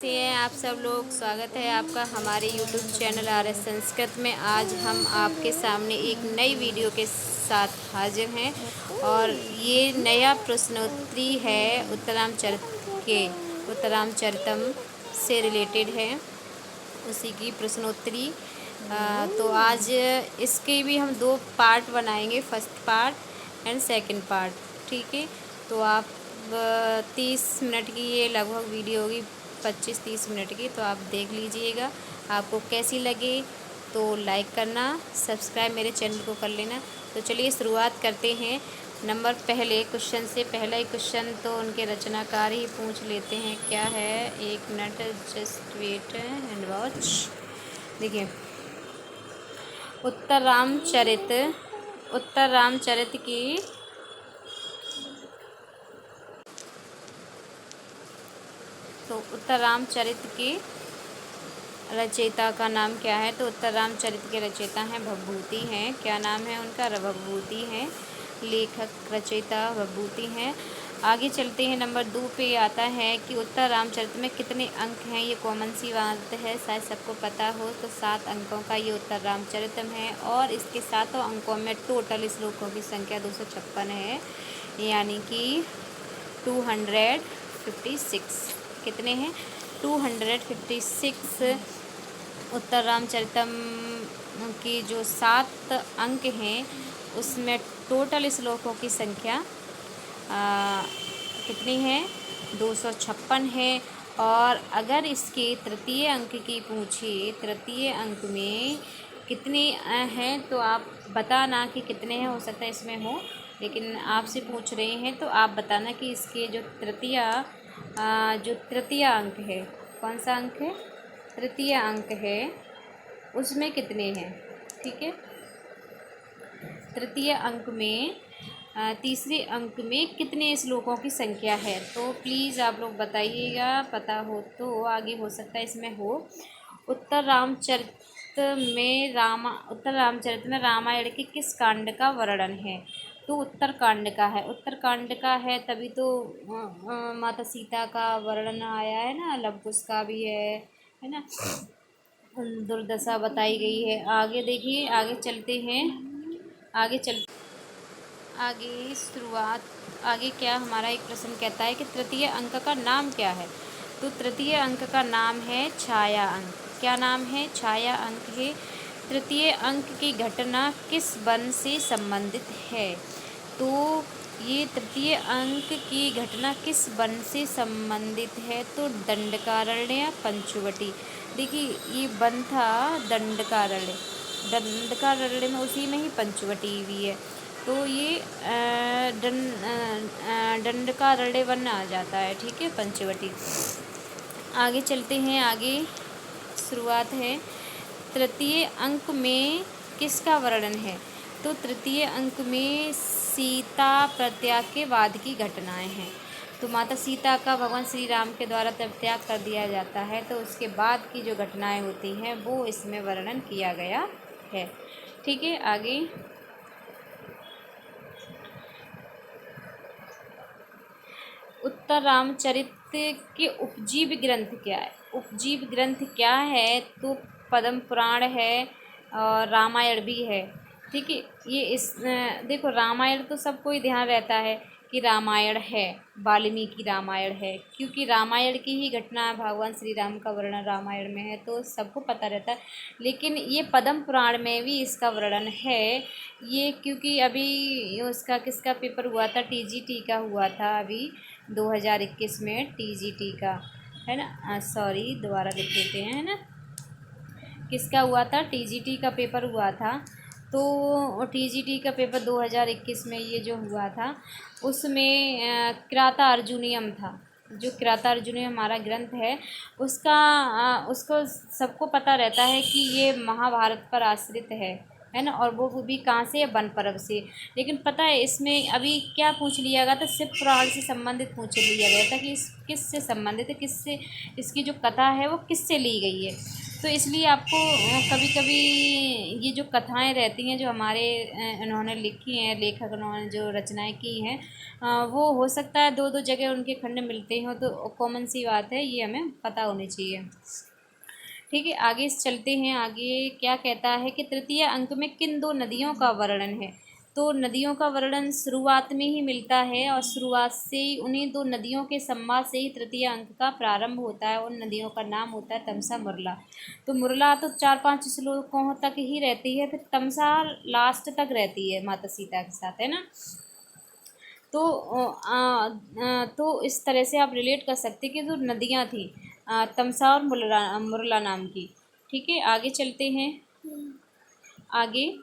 कैसे हैं आप सब लोग। स्वागत है आपका हमारे YouTube चैनल RS संस्कृत में। आज हम आपके सामने एक नई वीडियो के साथ हाजिर हैं और ये नया प्रश्नोत्तरी है उत्तरामचरितम से रिलेटेड है, उसी की प्रश्नोत्तरी। तो आज इसके भी हम दो पार्ट बनाएंगे, first part and second part. ठीक है, तो आप 30 मिनट की ये लगभग वीडियो होगी, 25-30 मिनट की। तो आप देख लीजिएगा, आपको कैसी लगे तो लाइक करना, सब्सक्राइब मेरे चैनल को कर लेना। तो चलिए शुरुआत करते हैं। पहले क्वेश्चन से पहला ही क्वेश्चन तो उनके रचनाकार ही पूछ लेते हैं। क्या है, 1 minute, just wait and watch. देखिए, उत्तर रामचरित की उत्तर रामचरित के रचयिता का नाम क्या है? तो उत्तर रामचरित के रचयिता हैं भवभूति हैं। क्या नाम है उनका? भवभूति हैं। लेखक रचयिता भवभूति हैं। आगे चलते हैं। नंबर 2 पे आता है कि उत्तर रामचरित में कितने अंक हैं? ये कॉमन सी बात है, शायद सबको पता हो। तो 7 अंकों का ये उत्तर रामचरितम है और इसके 7 अंकों में टोटल श्लोकों की संख्या 256 है, यानी कि 256। कितने हैं? 256। उत्तर रामचरितम की जो 7 अंक हैं उसमें टोटल श्लोकों की संख्या कितनी है? 256 है। और अगर इसके तृतीय अंक की पूछे, तृतीय अंक में कितने हैं, तो आप बताना कि कितने हैं। हो सकता है इसमें हो, लेकिन आपसे पूछ रहे हैं तो आप बताना कि इसके जो तृतीय अंक है, कौन सा अंक है? तृतीय अंक है, उसमें कितने हैं। ठीक है, तृतीय अंक में तीसरे अंक में कितने श्लोकों की संख्या है? तो प्लीज़ आप लोग बताइएगा, पता हो तो। आगे हो सकता है इसमें हो। उत्तर रामचरित में रामायण के किस कांड का वर्णन है? तो उत्तर कांड का है। उत्तर कांड का है, तभी तो माता सीता का वर्णन आया है ना, लव कुश का भी है ना, दुर्दशा बताई गई है। आगे देखिए, आगे चलते हैं। आगे क्या हमारा एक प्रश्न कहता है कि तृतीय अंक का नाम क्या है? तो तृतीय अंक का नाम है छाया अंक। क्या नाम है? छाया अंक है। तृतीय अंक की घटना किस वन से संबंधित है? तो ये तृतीय अंक की घटना किस वन से संबंधित है? तो दंडकारण्य पंचवटी। देखिए, ये वन था दंडकारण्य में, उसी में ही पंचवटी भी है। तो ये दंडकारण्य वन आ जाता है। ठीक है, पंचवटी। आगे चलते हैं। आगे शुरुआत है। तृतीय अंक में किसका वर्णन है? तो तृतीय अंक में सीता प्रत्याग के बाद की घटनाएं हैं। तो माता सीता का भगवान श्री राम के द्वारा त्याग कर दिया जाता है, तो उसके बाद की जो घटनाएं होती हैं वो इसमें वर्णन किया गया है। ठीक है, आगे उत्तर रामचरित के उपजीव ग्रंथ क्या है? उपजीव ग्रंथ क्या है? तो पद्म पुराण है और रामायण भी है। ठीक है, देखो, रामायण तो सबको ही ध्यान रहता है कि रामायण है, वाल्मीकि रामायण है, क्योंकि रामायण की ही घटना भगवान श्री राम का वर्णन रामायण में है, तो सबको पता रहता है। लेकिन ये पद्म पुराण में भी इसका वर्णन है। ये क्योंकि अभी उसका किसका पेपर हुआ था? TGT का हुआ था अभी 2021 में, TGT का, है ना। सॉरी, दोबारा लिख देते हैं, है ना। किसका हुआ था? TGT का पेपर हुआ था। तो TGT का पेपर 2021 में ये जो हुआ था, उसमें किराता अर्जुनियम था। जो किराता अर्जुनियम हमारा ग्रंथ है, उसको सबको पता रहता है कि ये महाभारत पर आश्रित है ना। और वो भी कहाँ से? वन पर्व से। लेकिन पता है इसमें अभी क्या पूछ लिया गया था? शिव पुराण से संबंधित पूछ लिया गया था कि किससे संबंधित है, किससे इसकी जो कथा है वो किससे ली गई है। तो इसलिए आपको कभी कभी ये जो कथाएं रहती हैं जो हमारे इन्होंने लिखी हैं, लेखक उन्होंने जो रचनाएं की हैं, वो हो सकता है दो दो जगह उनके खंड मिलते हों, तो कॉमन सी बात है, ये हमें पता होनी चाहिए। ठीक है, आगे चलते हैं। आगे क्या कहता है कि तृतीय अंक में किन दो नदियों का वर्णन है। तो नदियों का वर्णन शुरुआत में ही मिलता है, और शुरुआत से ही उन्हीं दो नदियों के संवाद से ही तृतीय अंक का प्रारंभ होता है। उन नदियों का नाम होता है तमसा मुरला। तो मुरला तो 4-5 श्लोकों तक ही रहती है, फिर तमसा लास्ट तक रहती है माता सीता के साथ, है ना। तो तो इस तरह से आप रिलेट कर सकते कि जो नदियाँ थी तमसा और मुरला मुरला नाम की। ठीक है, आगे चलते हैं। आगे,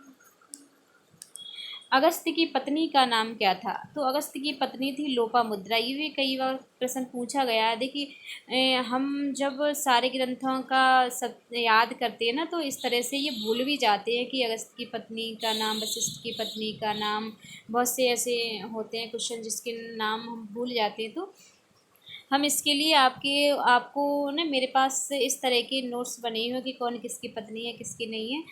अगस्त्य की पत्नी का नाम क्या था। तो अगस्त्य की पत्नी थी लोपामुद्रा। ये भी कई बार प्रश्न पूछा गया है। देखिए, हम जब सारे ग्रंथों का सब याद करते हैं ना, तो इस तरह से ये भूल भी जाते हैं कि अगस्त्य की पत्नी का नाम, वशिष्ठ की पत्नी का नाम, बहुत से ऐसे होते हैं क्वेश्चन जिसके नाम हम भूल जाते हैं। तो हम इसके लिए आपको ना, मेरे पास इस तरह के नोट्स बने हुए कि कौन किसकी पत्नी है किसकी नहीं है,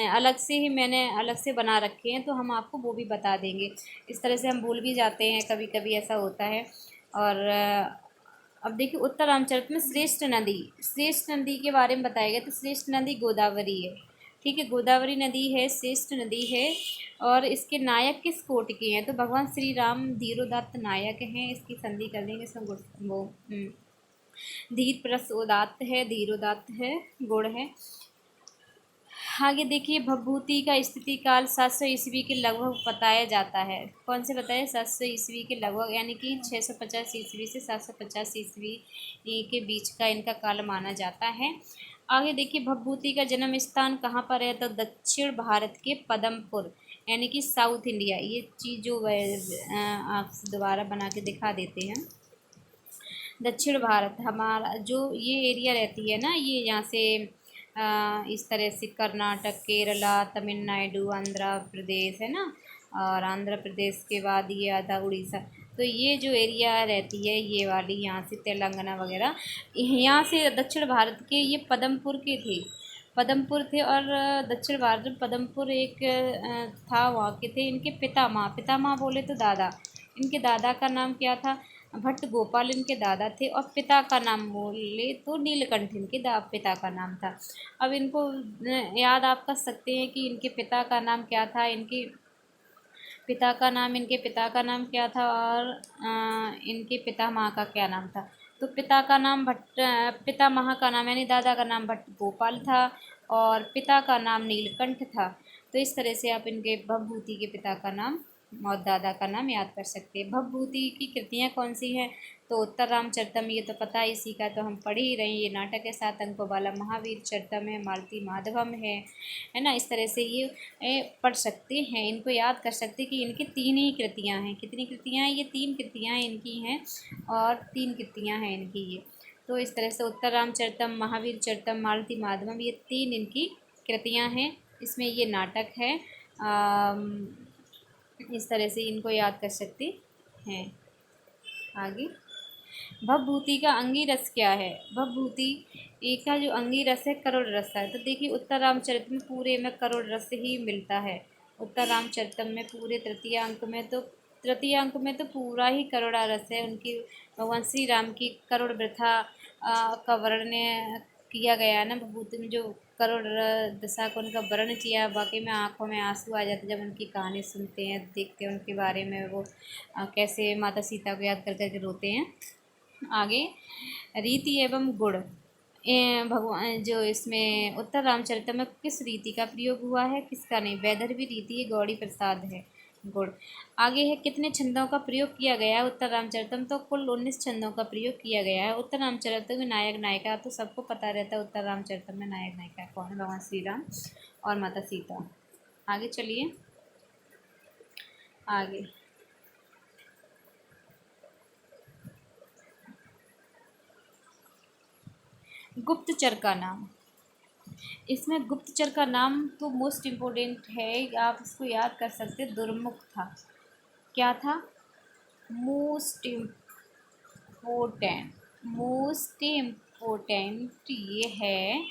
अलग से ही मैंने अलग से बना रखे हैं, तो हम आपको वो भी बता देंगे। इस तरह से हम भूल भी जाते हैं, कभी कभी ऐसा होता है। और अब देखिए, उत्तर रामचरित में श्रेष्ठ नदी के बारे में बताया गया। तो श्रेष्ठ नदी गोदावरी है। ठीक है, गोदावरी नदी है, श्रेष्ठ नदी है। और इसके नायक किस कोट के हैं। तो भगवान श्री राम धीरोदात्त नायक हैं। इसकी संधि कर देंगे, इसमें वो धीर प्लस उदात्त है, धीरोदात्त है, गुण है। आगे देखिए, भभूति का स्थिति काल 700 ईस्वी के लगभग बताया जाता है। कौन से बताया, 700 ईस्वी के लगभग, यानी कि 650 ईस्वी से 750 ईस्वी के बीच का इनका काल माना जाता है। आगे देखिए, भभूति का जन्म स्थान कहाँ पर है। तो दक्षिण भारत के पदमपुर, यानी कि साउथ इंडिया। ये चीज़ जो आप दोबारा बना के दिखा देते हैं। दक्षिण भारत हमारा जो ये एरिया रहती है ना, ये यहाँ से इस तरह से कर्नाटक, केरला, तमिलनाडु, आंध्र प्रदेश, है ना। और आंध्र प्रदेश के बाद ये आता उड़ीसा। तो ये जो एरिया रहती है, ये वाली यहाँ से तेलंगाना वगैरह, यहाँ से दक्षिण भारत के ये पदमपुर के थे। पदमपुर थे, और दक्षिण भारत में पदमपुर एक था, वहाँ के थे। इनके पितामह बोले तो दादा, इनके दादा का नाम क्या था। भट्ट गोपाल इनके दादा थे, और पिता का नाम बोले तो नीलकंठ इनके पिता का नाम था। अब इनको याद आप कर सकते हैं कि इनके पिता का नाम क्या था। इनके पिता का नाम क्या था, और इनके पितामह का क्या नाम था। तो पितामह का नाम यानी दादा का नाम भट्ट गोपाल था, और पिता का नाम नीलकंठ था। तो इस तरह से आप इनके भवभूति के पिता का नाम और दादा का नाम याद कर सकते हैं। भवभूति की कृतियाँ कौन सी हैं। तो उत्तर रामचरितम, ये तो पता है, इसी का तो हम पढ़ ही रहे हैं। ये नाटक है। 7 अंकों वाला महावीर चरितम है, मालती माधवम है ना। इस तरह से ये पढ़ सकते हैं, इनको याद कर सकते हैं कि इनकी 3 ही कृतियाँ हैं। कितनी कृतियाँ हैं, ये 3 कृतियाँ इनकी हैं, और 3 कृतियाँ हैं इनकी ये। तो इस तरह से उत्तर रामचरितम, महावीर चरितम, मालती माधवम, ये 3 इनकी कृतियाँ हैं। इसमें ये नाटक है। इस तरह से इनको याद कर सकते हैं। आगे, भवभूति का अंगी रस क्या है। भवभूति एक का जो अंगी रस है, करुण रस है। तो देखिए, उत्तर रामचरित में पूरे में करुण रस ही मिलता है। उत्तर रामचरितम में पूरे तृतीय अंक में तो पूरा ही करुणा रस है। उनकी भगवान श्री राम की करुण वृथा का वर्णन किया गया है ना। भभूति में जो करुण दशा को उनका वर्णन किया, वाकई में आंखों में आंसू आ जाते जब उनकी कहानी सुनते हैं, देखते हैं उनके बारे में। वो कैसे माता सीता को याद कर करके रोते हैं। आगे, रीति एवं गुण। भगवान जो इसमें उत्तर रामचरित में किस रीति का प्रयोग हुआ है, किसका नहीं। वैदर्भी रीति है, गौड़ी प्रसाद है गुण। आगे है, कितने छंदों का प्रयोग किया गया है उत्तर रामचरितम। तो कुल 19 छंदों का प्रयोग किया गया है। उत्तर रामचरितम में नायक नायिका तो सबको पता रहता है। उत्तर रामचरितम में नायक नायिका कौन है, भगवान श्री राम और माता सीता। आगे चलिए। आगे, गुप्तचर का नाम। इसमें गुप्तचर का नाम तो मोस्ट इम्पोर्टेंट है, आप इसको याद कर सकते। दुर्मुख था। क्या था, मोस्ट इम्पोर्टेंट। मोस्ट इम्पोर्टेंट ये है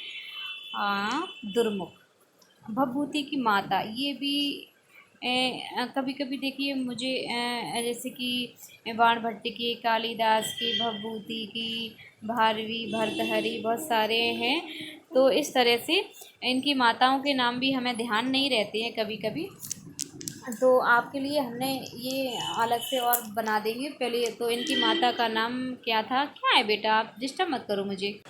दुर्मुख। भवभूति की माता, ये भी कभी कभी देखिए मुझे जैसे कि बाणभट्ट की, कालिदास की, भवभूति की, भारवी, भर्तहरि, बहुत सारे हैं। तो इस तरह से इनकी माताओं के नाम भी हमें ध्यान नहीं रहते हैं कभी कभी, तो आपके लिए हमने ये अलग से और बना देंगे। पहले तो इनकी माता का नाम क्या था? क्या है बेटा, आप डिस्टर्ब मत करो मुझे।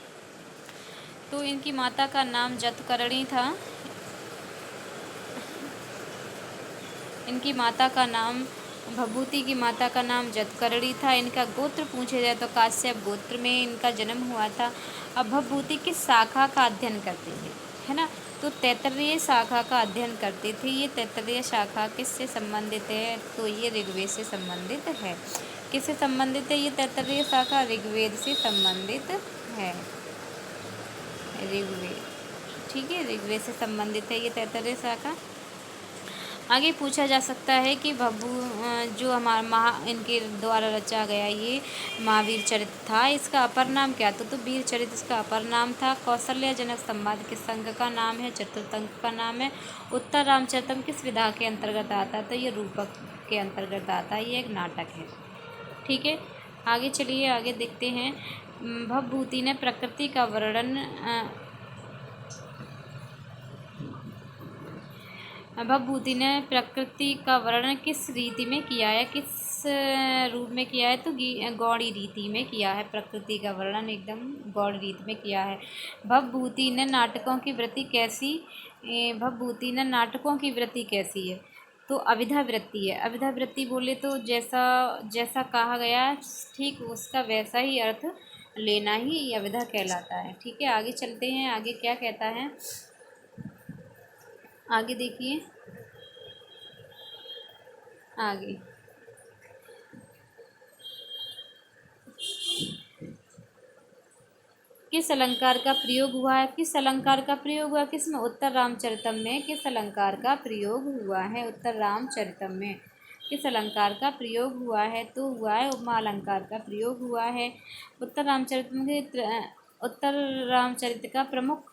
तो इनकी माता का नाम जतकरणी था। इनकी माता का नाम, भभूति की माता का नाम जतकरणी था। इनका गोत्र पूछे जाए तो काश्यप गोत्र में इनका जन्म हुआ था। अब भभूति किस शाखा का अध्ययन करते थे, है ना? तो तैत्तरीय शाखा का अध्ययन करते थे। ये तैत्तरीय शाखा किससे संबंधित है? तो ये ऋग्वेद से संबंधित है। किससे संबंधित है ये तैत्तरीय शाखा? ऋग्वेद से संबंधित है। ऋग्वेद, ठीक है, ऋग्वेद से संबंधित है ये तैत्तरीय शाखा। आगे पूछा जा सकता है कि जो हमारा इनके द्वारा रचा गया ये महावीर चरित्र था, इसका अपर नाम क्या था? तो वीर चरित्र इसका अपर नाम था। कौशल्याजनक संवाद किस अंग का नाम है? चतुर्थ अंग का नाम है। उत्तर रामचरितम किस विधा के अंतर्गत आता है? तो ये रूपक के अंतर्गत आता है, ये एक नाटक है। ठीक है, आगे चलिए, आगे देखते हैं। भवभूति ने प्रकृति का वर्णन भवभूति ने प्रकृति का वर्णन किस रीति में किया है? किस रूप में किया है? तो गौड़ी रीति में किया है। प्रकृति का वर्णन एकदम गौड़ी रीति में किया है। भवभूति ने नाटकों की वृत्ति कैसी भवभूति ने नाटकों की वृत्ति कैसी है? तो अविधा वृत्ति है। अविधा वृत्ति बोले तो जैसा जैसा कहा गया ठीक उसका वैसा ही अर्थ लेना ही अविधा कहलाता है। ठीक है, आगे चलते हैं, आगे क्या कहता है, आगे देखिए। आगे किस अलंकार का प्रयोग हुआ है? किस अलंकार का प्रयोग हुआ? किसमें? उत्तर रामचरितम में किस अलंकार का प्रयोग हुआ है? उत्तर रामचरितम में किस अलंकार का प्रयोग हुआ है? तो हुआ है उपमा अलंकार का प्रयोग हुआ है। उत्तर रामचरित का प्रमुख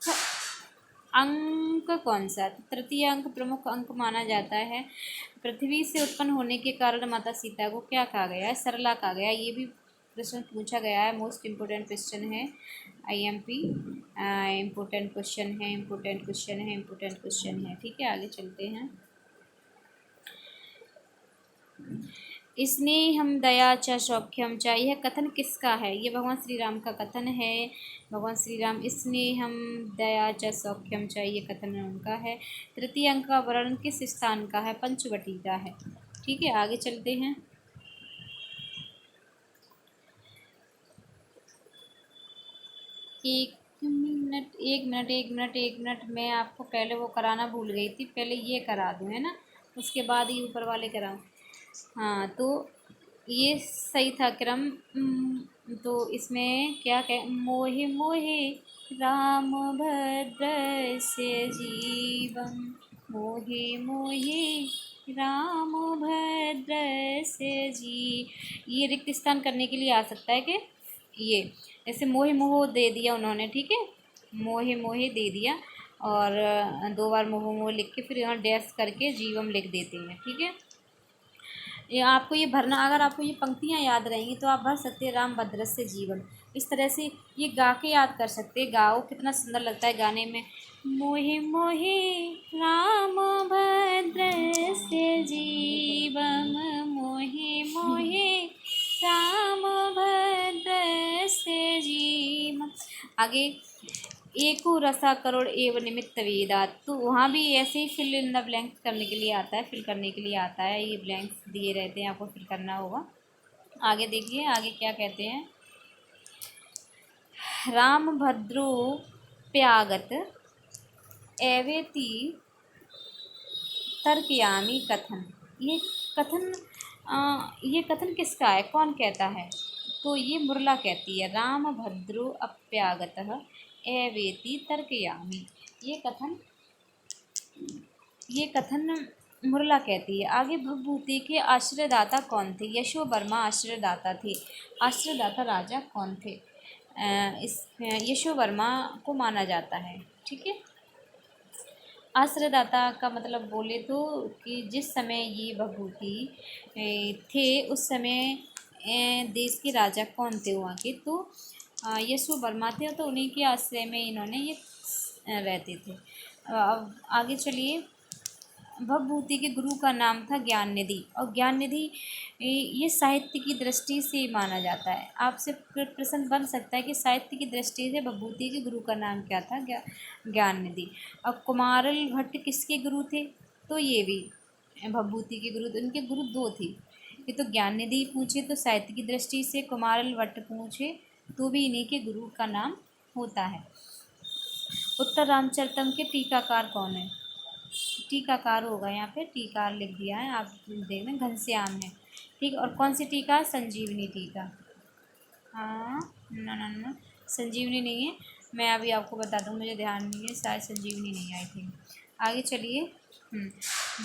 अंक कौन सा? तृतीय अंक प्रमुख अंक माना जाता है। पृथ्वी से उत्पन्न होने के कारण माता सीता को क्या कहा गया है? सरला कहा गया। ये भी प्रश्न पूछा गया है, मोस्ट इम्पोर्टेंट क्वेश्चन है, IMP इम्पोर्टेंट क्वेश्चन है, इम्पोर्टेंट क्वेश्चन है, इम्पोर्टेंट क्वेश्चन है। ठीक है, आगे चलते हैं। स्नेहम दया च सौख्यम च, यह कथन किसका है? ये भगवान श्री राम का कथन है। भगवान श्री राम स्नेहम दया च सौख्यम च, ये कथन उनका है। तृतीय अंक का वर्णन किस स्थान का है? पंचवटी का है। ठीक है, आगे चलते हैं। एक मिनट, मैं आपको पहले वो कराना भूल गई थी, पहले ये करा दूँ, है ना, उसके बाद ही ऊपर वाले कराऊँ। हाँ, तो ये सही था क्रम। तो इसमें क्या कह, मोहि मोहि राम भद्र से जीवम, मोहि मोहि राम भद्र से जी, ये रिक्त स्थान करने के लिए आ सकता है कि ये जैसे मोहि मोह दे दिया उन्होंने, ठीक है, मोहि मोहि दे दिया और दो बार मोह मोह लिख के फिर यहाँ डैश करके जीवम लिख देते हैं। ठीक है, ये आपको ये भरना, अगर आपको ये पंक्तियाँ याद रहेंगी तो आप भर सकते हैं रामभद्र से जीवन। इस तरह से ये गा के याद कर सकते हैं। गाओ, कितना सुंदर लगता है गाने में। मोहि मोहि रामभद्र से जीवम, मोहि मोहि रामभद्र से जीवम। आगे एको रसा करोड़ एवं निमित्त वेदात, तो वहाँ भी ऐसे ही फिल इन द ब्लैंक्स करने के लिए आता है, फिल करने के लिए आता है। ये ब्लैंक्स दिए रहते हैं, आपको फिल करना होगा। आगे देखिए, आगे क्या कहते हैं। राम भद्रो प्यागत एवेति तर्कयामी कथन, ये कथन किसका है? कौन कहता है? तो ये मुरला कहती है। राम भद्रो अप्यागतः एवेति तर्कयामी, ये कथन मुरला कहती है। आगे भवभूति के आश्रयदाता कौन थे? यशोवर्मा आश्रयदाता थे। आश्रयदाता राजा कौन थे? इस यशोवर्मा को माना जाता है। ठीक है। आश्रयदाता का मतलब बोले तो कि जिस समय ये भभूति थे उस समय देश के राजा कौन थे वहाँ के, तो यशो वर्मा थे, तो उन्हीं के आश्रय में इन्होंने ये रहते थे। अब आगे चलिए। भवभूति के गुरु का नाम था ज्ञान निधि, और ज्ञान निधि ये साहित्य की दृष्टि से माना जाता है। आपसे प्रश्न बन सकता है कि साहित्य की दृष्टि से भवभूति के गुरु का नाम क्या था, ज्ञान निधि। और कुमारल भट्ट किसके गुरु थे, तो ये भी भवभूति के गुरु, इनके गुरु दो थे। ये तो ज्ञान निधि पूछे तो साहित्य की दृष्टि से, कुमारल भट्ट पूछे तो भी इन्हीं के गुरु का नाम होता है। उत्तर रामचरितम के टीकाकार कौन है, टीकाकार होगा यहाँ पे, टीका लिख दिया है आप देख लें, घनश्याम है। ठीक, और कौन सी टीका, संजीवनी टीका। हाँ, ना ना ना, संजीवनी नहीं है, मैं अभी आपको बता दूँ, मुझे ध्यान नहीं है, शायद संजीवनी नहीं आई थी। आगे चलिए।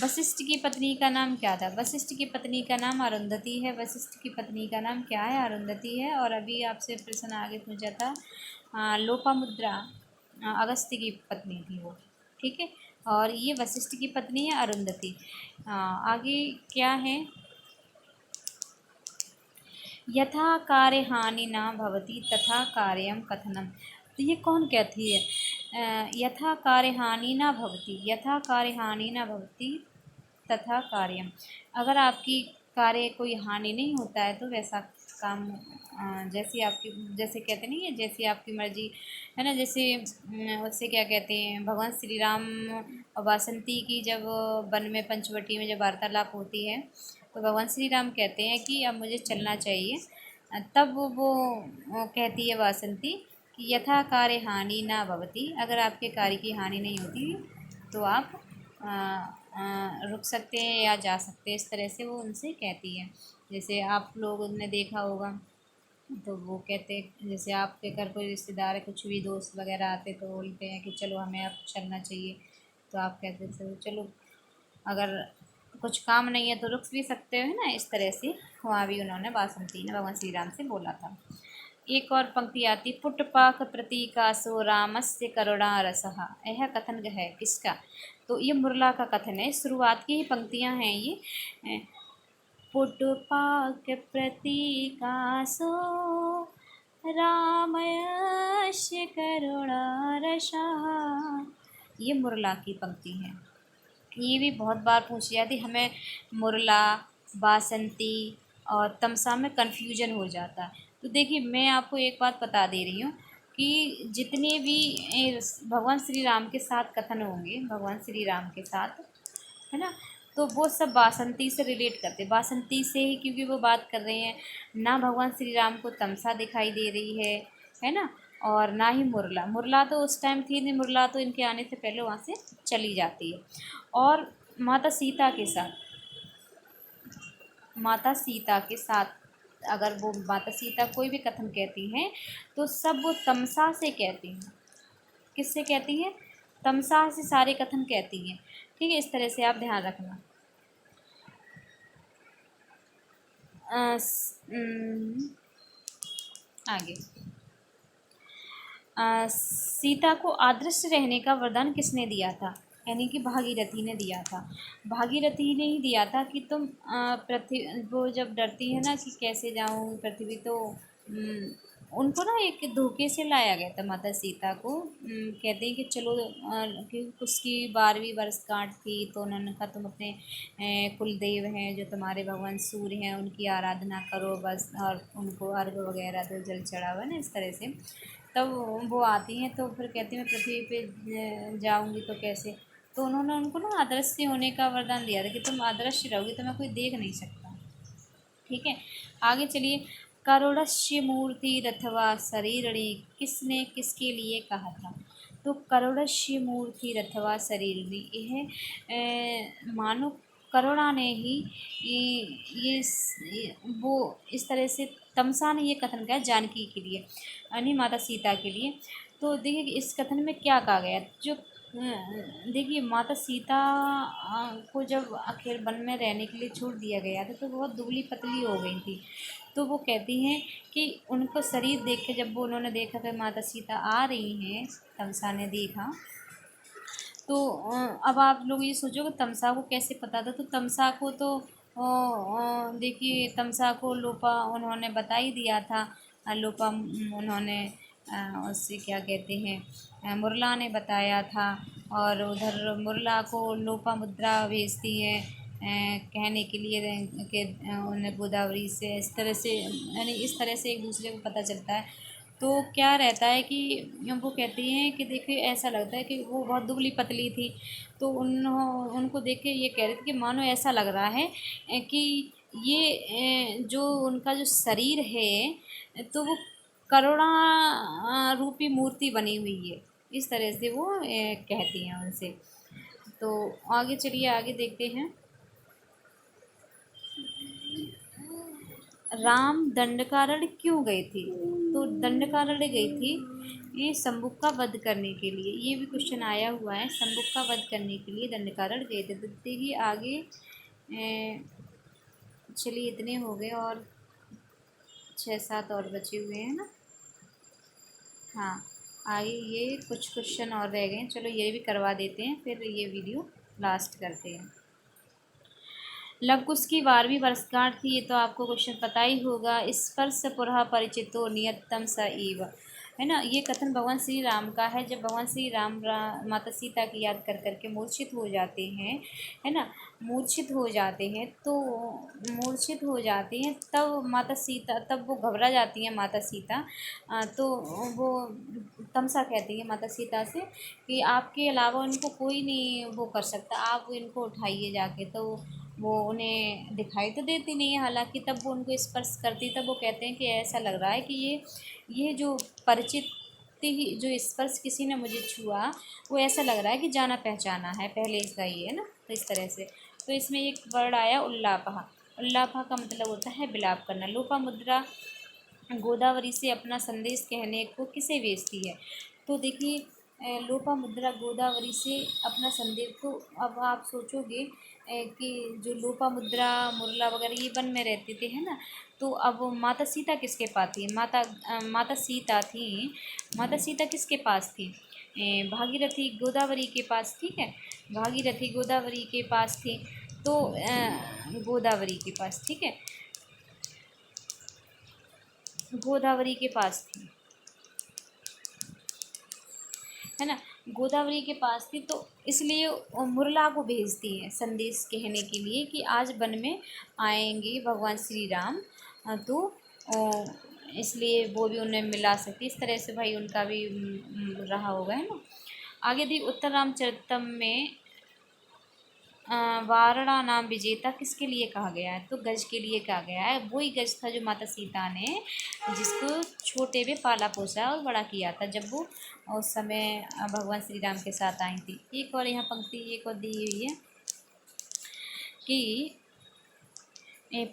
वशिष्ठ की पत्नी का नाम क्या था, वशिष्ठ की पत्नी का नाम अरुंधति है, वशिष्ठ की पत्नी का नाम क्या है, अरुंधति है। और अभी आपसे प्रश्न आगे पूछा था, लोपामुद्रा अगस्त्य की पत्नी थी वो, ठीक है। और ये वशिष्ठ की पत्नी है अरुंधति। आगे क्या है, यथा कार्य हानि न भवति तथा कार्यम कथनम, तो ये कौन कहती है, यथा कार्य हानि न भवति, यथा कार्य हानि न भवति तथा कार्यम, अगर आपकी कार्य कोई हानि नहीं होता है तो वैसा काम जैसी आपकी, जैसे कहते नहीं है जैसी आपकी मर्जी है ना, जैसे उससे क्या कहते हैं, भगवान श्री राम और वासंती की जब वन में पंचवटी में जब वार्तालाप होती है तो भगवान श्री राम कहते हैं कि अब मुझे चलना चाहिए, तब वो कहती है वासंती कि यथा कार्य हानि ना भवती, अगर आपके कार्य की हानि नहीं होती तो आप रुक सकते हैं या जा सकते हैं, इस तरह से वो उनसे कहती है। जैसे आप लोगों ने देखा होगा तो वो कहते हैं, जैसे आपके घर कोई रिश्तेदार है, कुछ भी दोस्त वगैरह आते तो बोलते हैं कि चलो हमें अब चलना चाहिए, तो आप कहते थे चलो, अगर कुछ काम नहीं है तो रुक भी सकते हो, है ना, इस तरह से वहाँ भी उन्होंने वासंती ने भगवान श्री राम से बोला था। एक और पंक्ति आती, पुटपाक प्रतीकासो रामस्य करुणा रसहा, यह कथन है किसका, तो ये मुरला का कथन है, शुरुआत की ही पंक्तियाँ हैं ये। पुटपाक प्रतीकासो रामस्य करुणा रसहा, ये मुरला की पंक्ति है। ये भी बहुत बार पूछी जाती, हमें मुरला, बासंती और तमसा में कन्फ्यूजन हो जाता है। तो देखिए मैं आपको एक बात बता दे रही हूँ कि जितने भी भगवान श्री राम के साथ कथन होंगे, भगवान श्री राम के साथ, है ना, तो वो सब बासंती से रिलेट करते, बासंती से ही, क्योंकि वो बात कर रहे हैं ना, भगवान श्री राम को तमसा दिखाई दे रही है ना, और ना ही मुरला, मुरला तो उस टाइम थी नहीं, मुरला तो इनके आने से पहले वहाँ से चली जाती है। और माता सीता के साथ, माता सीता के साथ अगर वो माता सीता कोई भी कथन कहती हैं तो सब वो तमसा से कहती हैं, किससे कहती हैं, तमसा से सारे कथन कहती हैं, ठीक है, इस तरह से आप ध्यान रखना। आगे, सीता को आदर्श रहने का वरदान किसने दिया था, यानी कि भागीरथी ने दिया था, भागीरथी ने ही दिया था कि तुम पृथ्वी, वो जब डरती है ना कि कैसे जाऊँ पृथ्वी, तो उनको ना एक धोखे से लाया गया था माता सीता को, कहते हैं कि चलो कि उसकी 12वीं वर्षगांठ थी तो उन्होंने कहा तुम अपने कुलदेव हैं जो तुम्हारे भगवान सूर्य हैं उनकी आराधना करो बस, और उनको अर्घ वगैरह दो, जल चढ़ावा ना, इस तरह से। तब वो आती हैं तो फिर कहती मैं पृथ्वी पे जाऊंगी तो कैसे, तो उन्होंने उनको ना अदृश्य होने का वरदान दिया था कि तुम अदृश्य रहोगी, तुम्हें कोई देख नहीं सकता, ठीक है। आगे चलिए। करुणस्य मूर्ति रथवा शरीरणी, किसने किसके लिए कहा था, तो करुणस्य मूर्ति रथवा शरीरणी, यह मानो करुणा ने ही ये वो इस तरह से तमसा ने ये कथन किया जानकी के लिए, यानी माता सीता के लिए। तो देखिए कि इस कथन में क्या कहा गया, जो देखिए माता सीता को जब आखिर वन में रहने के लिए छोड़ दिया गया था तो बहुत दुबली पतली हो गई थी, तो वो कहती हैं कि उनको शरीर देख के जब वो उन्होंने देखा कि माता सीता आ रही हैं, तमसा ने देखा, तो अब आप लोग ये सोचो कि तमसा को कैसे पता था। तो तमसा को तो देखिए, तमसा को लोपा उन्होंने बता ही दिया था। लोपा उन्होंने उससे क्या कहते हैं, मुरला ने बताया था। और उधर मुरला को लोपा मुद्रा भेजती है कहने के लिए कि उन्हें गोदावरी से इस तरह से, यानी इस तरह से एक दूसरे को पता चलता है। तो क्या रहता है कि वो कहती हैं कि देखिए ऐसा लगता है कि वो बहुत दुबली पतली थी। तो उनको देख के ये कह रही थी कि मानो ऐसा लग रहा है कि ये जो उनका जो शरीर है तो वो करुणा रूपी मूर्ति बनी हुई है। इस तरह से वो कहती हैं उनसे। तो आगे चलिए, आगे देखते हैं। राम दंडकारण्य क्यों गए थे? तो दंडकारण्य गई थी ये शंभुक का वध करने के लिए। ये भी क्वेश्चन आया हुआ है, शंभुक का वध करने के लिए दंडकारण्य गए थे। तो देखिए आगे, चलिए इतने हो गए और 6-7 और बचे हुए हैं ना। हाँ, आगे ये कुछ क्वेश्चन और रह गए, चलो ये भी करवा देते हैं, फिर ये वीडियो लास्ट करते हैं। लवकुश की 12वीं वर्षगांठ थी, ये तो आपको क्वेश्चन पता ही होगा। स्पर्श पुरः परिचितो नियतम स एव, है ना। ये कथन भगवान श्री राम का है। जब भगवान श्री राम माता सीता की याद कर करके मूर्छित हो जाते हैं, है ना, मूर्छित हो जाते हैं, तो मूर्छित हो जाते हैं तब माता सीता, तब वो घबरा जाती हैं माता सीता। तो वो तमसा कहती है माता सीता से कि आपके अलावा उनको कोई नहीं वो कर सकता, आप इनको उठाइए जाके। तो वो उन्हें दिखाई तो देती नहीं है, हालांकि तब वो उनको स्पर्श करती, तब वो कहते हैं कि ऐसा लग रहा है कि ये जो परिचित ही जो स्पर्श किसी ने मुझे छुआ, वो ऐसा लग रहा है कि जाना पहचाना है पहले इसका ही, है ना। तो इस तरह से, तो इसमें एक वर्ड आया उल्लापहा। उल्लापहा का मतलब होता है विलाप करना। लोपामुद्रा गोदावरी से अपना संदेश कहने को किसे भेजती है? तो देखिए, लोपामुद्रा गोदावरी से अपना संदेश, तो अब आप सोचोगे कि जो लोपामुद्रा मुरला वगैरह ये वन में रहते थे, है ना। तो अब माता सीता किसके पास थी? माता सीता थी, माता सीता किसके पास थी? भागीरथी गोदावरी के पास, ठीक है। भागीरथी गोदावरी के पास थी। तो गोदावरी के पास, ठीक है, गोदावरी के पास थी, है ना, गोदावरी के पास थी। तो इसलिए वो मुरला को भेजती है संदेश कहने के लिए कि आज वन में आएंगे भगवान श्री राम। तो इसलिए वो भी उन्हें मिला सकती। इस तरह से भाई उनका भी रहा होगा, है ना। आगे दी उत्तर रामचरितम में वारणा नाम विजेता किसके लिए कहा गया है? तो गज के लिए कहा गया है। वही गज था जो माता सीता ने, जिसको छोटे में पाला पोसा और बड़ा किया था जब वो उस समय भगवान श्री राम के साथ आई थी। एक और यहाँ पंक्ति एक और दी हुई है कि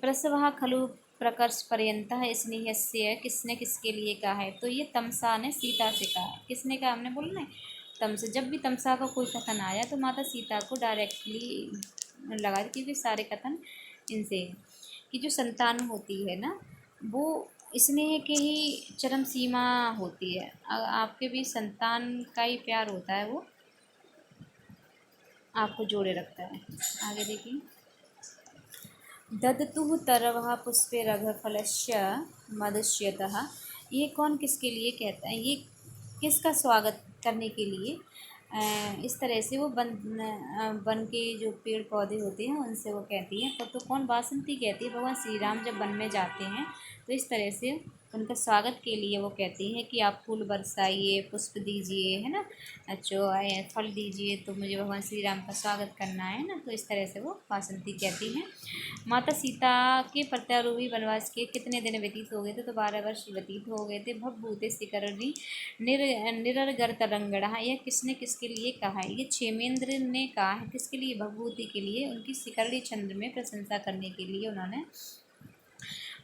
प्रसवः खलु प्रकर्ष पर्यंतः स्नेहस्य, किसने किसके लिए कहा है? तो ये तमसा ने सीता से कहा है। किसने कहा? हमने बोला ना, तमसा। जब भी तमसा का कोई कथन आया तो माता सीता को डायरेक्टली लगा, क्योंकि सारे कथन इनसे कि जो संतान होती है ना, वो स्नेह की ही चरम सीमा होती है। आपके भी संतान का ही प्यार होता है, वो आपको जोड़े रखता है। आगे देखिए, ददतुः तरवः पुष्पे रघफलस्य मदस्यतः, ये कौन किसके लिए कहता है? ये किसका स्वागत करने के लिए? इस तरह से वो वन के जो पेड़ पौधे होते हैं उनसे वो कहती है। तो कौन? वासंती कहती है। भगवान श्री राम जब वन में जाते हैं तो इस तरह से उनका स्वागत के लिए वो कहती हैं कि आप फूल बरसाइए, पुष्प दीजिए, है ना, जो फल दीजिए, तो मुझे भगवान श्री राम का स्वागत करना है ना। तो इस तरह से वो वासंती कहती हैं। माता सीता के प्रत्यारोही वनवास के कितने दिन व्यतीत हो गए थे? तो 12 वर्ष व्यतीत हो गए थे। भवभूते शिखरणी निरर्गर तरंगड़ा, यह किसने किसके लिए कहा है? ये क्षेमेंद्र ने कहा है। किसके लिए? भवभूति के लिए, उनकी शिखरणी छंद में प्रशंसा करने के लिए उन्होंने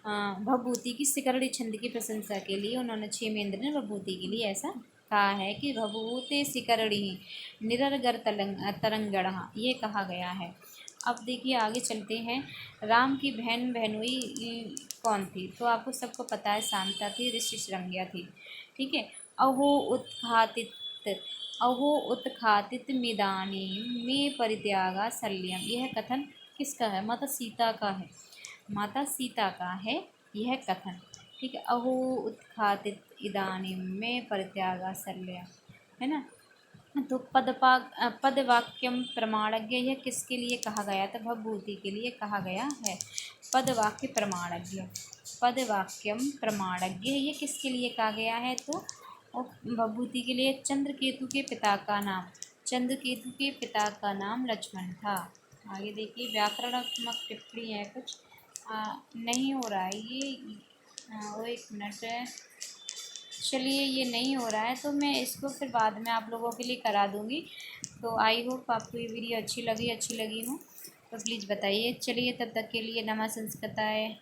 भवभूति की शिखरणी छंद की प्रशंसा के लिए उन्होंने, क्षेमेंद्र ने भवभूति के लिए ऐसा कहा है कि भवभूते शिखरणी निरर्गर तरंगड़ा, ये कहा गया है। अब देखिए आगे चलते हैं। राम की बहन बहनोई कौन थी? तो आपको सबको पता है, शांता थी, ऋषिशृंग्या थी। ठीक है। अहो उत्खातित अहो उत्खातित मिदानी में परित्यागा शल्यम, यह कथन किसका है? माता सीता का है। माता सीता का है यह कथन। ठीक है। अहो उत्खातित इदानीं में परित्यागा शल्यम, है ना। तो पदवाक्यम प्रमाणज्ञ, यह किसके लिए कहा गया था? भवभूति के लिए कहा गया है। पदवाक्य प्रमाणज्ञ, पदवाक्यम प्रमाणज्ञ, ये किसके लिए कहा गया है? तो भवभूति के लिए। चंद्रकेतु के पिता का नाम, चंद्रकेतु के पिता का नाम लक्ष्मण था। आगे देखिए, व्याकरणात्मक टिप्पणी है कुछ। नहीं हो रहा है ये, वो एक मिनट, चलिए ये नहीं हो रहा है तो मैं इसको फिर बाद में आप लोगों के लिए करा दूँगी। तो आई होप आपको ये वीडियो अच्छी लगी हो तो प्लीज़ बताइए। चलिए तब तक के लिए नमः संस्कृताय।